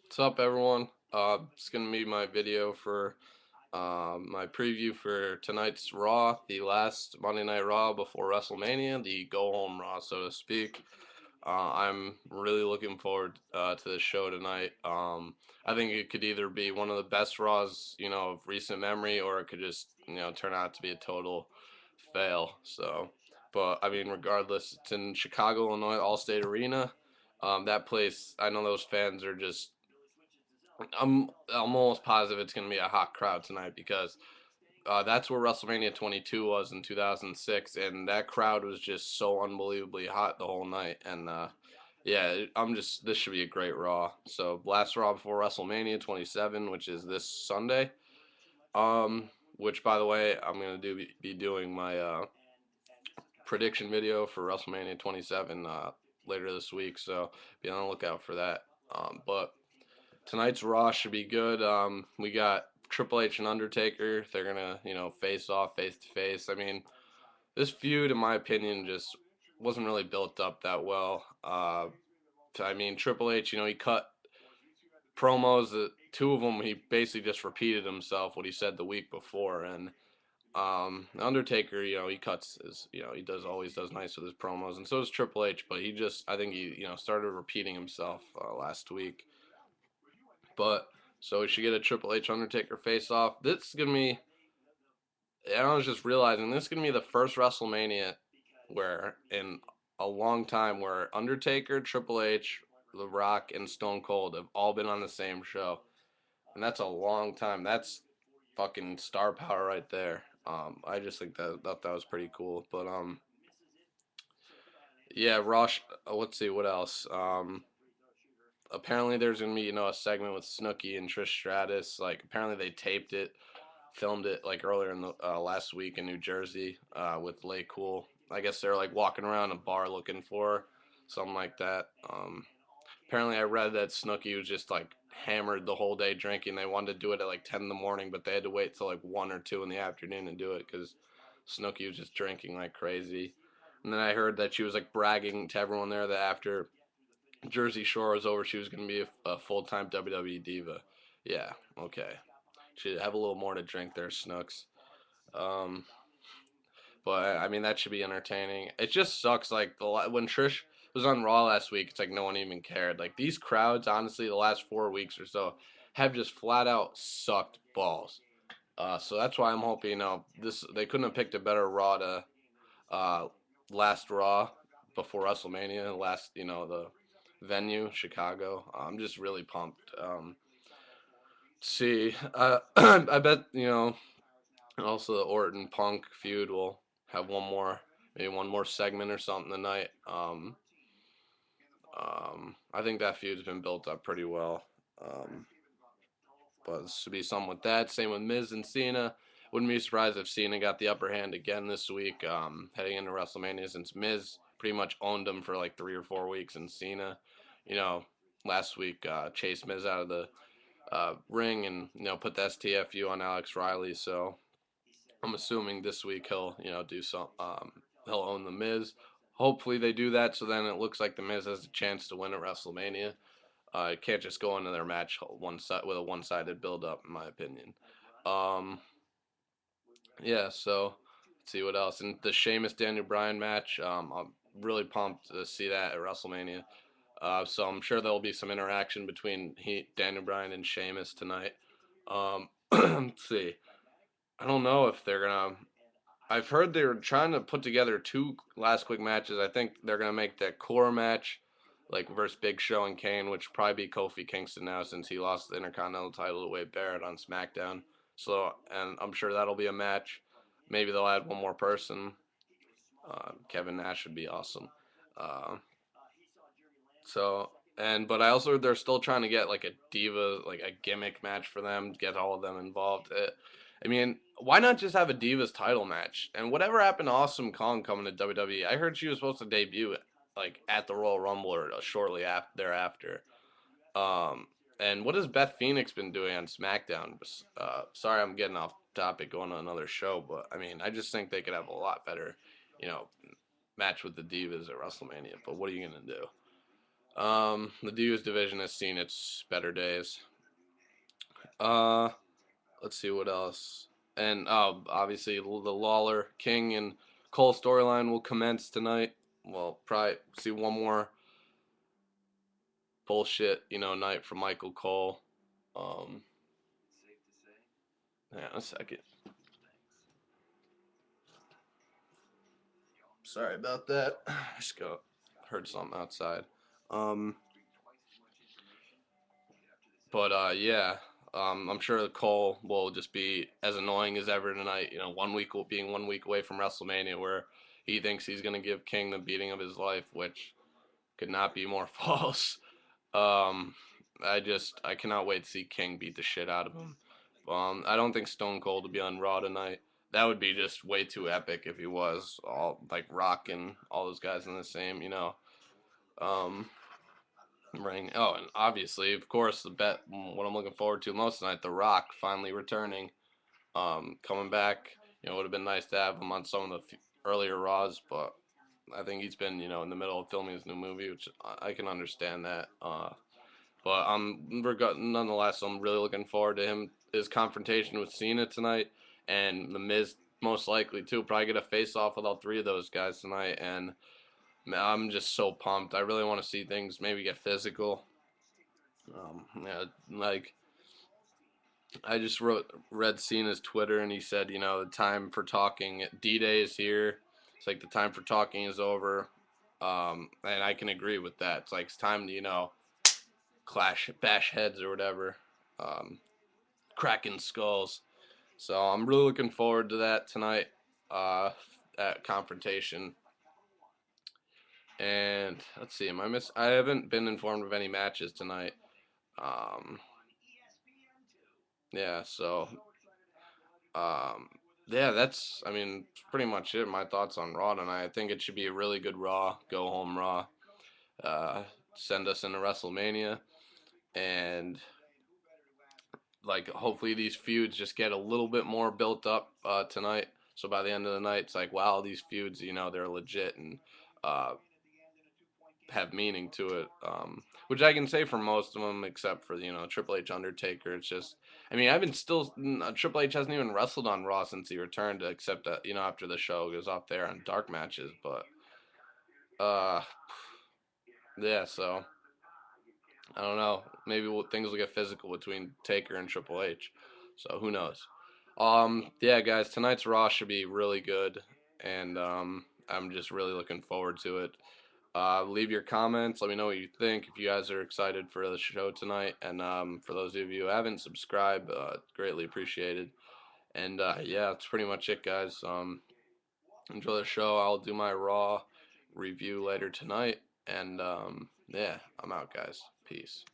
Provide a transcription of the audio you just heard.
What's up, everyone? It's gonna be my video for my preview for tonight's Raw, the last Monday Night Raw before WrestleMania, the go home Raw, so to speak. I'm really looking forward to this show tonight. I think it could either be one of the best Raws, of recent memory, or it could just, turn out to be a total fail. So, but I mean, regardless, it's in Chicago, Illinois, Allstate Arena. That place, I know those fans are just I'm almost positive it's gonna be a hot crowd tonight because that's where WrestleMania 22 was in 2006, and that crowd was just so unbelievably hot the whole night. And yeah, this should be a great Raw. So last Raw before WrestleMania 27, which is this Sunday. Which by the way, I'm gonna be doing my prediction video for WrestleMania 27 later this week. So be on the lookout for that. But tonight's Raw should be good. We got Triple H and Undertaker. They're gonna, face off face to face. I mean, this feud, in my opinion, just wasn't really built up that well. I mean, Triple H, he cut promos. Two of them, he basically just repeated himself what he said the week before, and Undertaker, he cuts his, he always does nice with his promos, and so does Triple H. But I think he, started repeating himself last week. But so we should get a Triple H Undertaker face off. This is gonna be. I was just realizing this is gonna be the first WrestleMania where in a long time where Undertaker, Triple H, The Rock, and Stone Cold have all been on the same show, and that's a long time. That's fucking star power right there. I just think that was pretty cool. But yeah, Rosh. Let's see what else. Apparently there's gonna be a segment with Snooki and Trish Stratus. Like apparently they taped it, filmed it like earlier in the last week in New Jersey with Lay Cool. I guess they're like walking around a bar looking for her, something like that. Apparently I read that Snooki was just like hammered the whole day drinking. They wanted to do it at like 10 in the morning, but they had to wait till like 1 or 2 in the afternoon to do it because Snooki was just drinking like crazy. And then I heard that she was like bragging to everyone there that after Jersey Shore was over, she was going to be a full time WWE diva. Yeah, okay. Should have a little more to drink there, Snooks. Um, but I mean that should be entertaining. It just sucks like when Trish was on Raw last week. It's like no one even cared. Like these crowds, honestly, the last 4 weeks or so have just flat out sucked balls. So that's why I'm hoping this they couldn't have picked a better Raw to uh, last Raw before WrestleMania. Last the venue Chicago. I'm just really pumped. See, I bet also the Orton Punk feud will have maybe one more segment or something tonight. I think that feud's been built up pretty well. Um, but this should be something with that. Same with Miz and Cena. Wouldn't be surprised if Cena got the upper hand again this week, heading into WrestleMania, since Miz pretty much owned him for like 3 or 4 weeks, and Cena, you know, last week chased Miz out of the ring and put the STFU on Alex Riley. So I'm assuming this week he'll do some he'll own the Miz. Hopefully they do that, so then it looks like the Miz has a chance to win at WrestleMania. It can't just go into their match one side with a one-sided build-up, in my opinion. Um, yeah, so let's see what else. And the Sheamus Daniel Bryan match, I'm really pumped to see that at WrestleMania. So I'm sure there'll be some interaction between Daniel Bryan and Sheamus tonight. Let's see. I don't know if they're gonna. I've heard they're trying to put together two last quick matches. I think they're gonna make that core match, like versus Big Show and Kane, which will probably be Kofi Kingston now since he lost the Intercontinental title to Wade Barrett on SmackDown. So, and I'm sure that'll be a match. Maybe they'll add one more person. Kevin Nash would be awesome. Uh, but I also heard they're still trying to get like a diva, like a gimmick match for them, get all of them involved. I mean, why not just have a Divas title match? And whatever happened to Awesome Kong coming to WWE? I heard she was supposed to debut like at the Royal Rumble or shortly after thereafter. Um, and what has Beth Phoenix been doing on SmackDown? Sorry, I'm getting off topic, going on another show, but I mean, I just think they could have a lot better, you know, match with the Divas at WrestleMania. But what are you gonna do? The Divas division has seen its better days. Uh, let's see what else. And obviously the Lawler King and Cole storyline will commence tonight. We'll probably see one more bullshit, night from Michael Cole. Um, yeah, a second. Sorry about that. Just heard something outside. Um, but yeah, I'm sure Cole will just be as annoying as ever tonight. 1 week being 1 week away from WrestleMania, where he thinks he's gonna give King the beating of his life, which could not be more false. Um, I cannot wait to see King beat the shit out of him. I don't think Stone Cold will be on Raw tonight. That would be just way too epic if he was all like Rock and all those guys in the same, um, ring. Oh, and obviously, of course, what I'm looking forward to most tonight, The Rock finally returning, coming back. It would have been nice to have him on some of the earlier Raws, but I think he's been, in the middle of filming his new movie, which I can understand that. But nonetheless, I'm really looking forward to his confrontation with Cena tonight, and The Miz most likely too. Probably get a face off with all three of those guys tonight, and man, I'm just so pumped. I really want to see things maybe get physical. Yeah, like I just read Cena's Twitter, and he said, the time for talking D-Day is here. It's like the time for talking is over, and I can agree with that. It's like it's time to bash heads or whatever, um, cracking skulls. So I'm really looking forward to that tonight, at confrontation. And let's see, I haven't been informed of any matches tonight. Um, yeah, so um, yeah, I mean, pretty much it. My thoughts on Raw tonight. I think it should be a really good Raw, go home Raw. Uh, Send us into WrestleMania, and like hopefully these feuds just get a little bit more built up tonight. So by the end of the night, it's like, wow, these feuds, they're legit and uh, have meaning to it. Which I can say for most of them, except for Triple H Undertaker. It's just, I mean, Triple H hasn't even wrestled on Raw since he returned, except that after the show goes off there on dark matches. But uh, yeah, so I don't know. Maybe things will get physical between Taker and Triple H. So who knows? Yeah, guys, tonight's Raw should be really good, and I'm just really looking forward to it. Leave your comments. Let me know what you think. If you guys are excited for the show tonight, and for those of you who haven't subscribed, greatly appreciated. And yeah, that's pretty much it, guys. Enjoy the show. I'll do my Raw review later tonight, and yeah, I'm out, guys. Peace.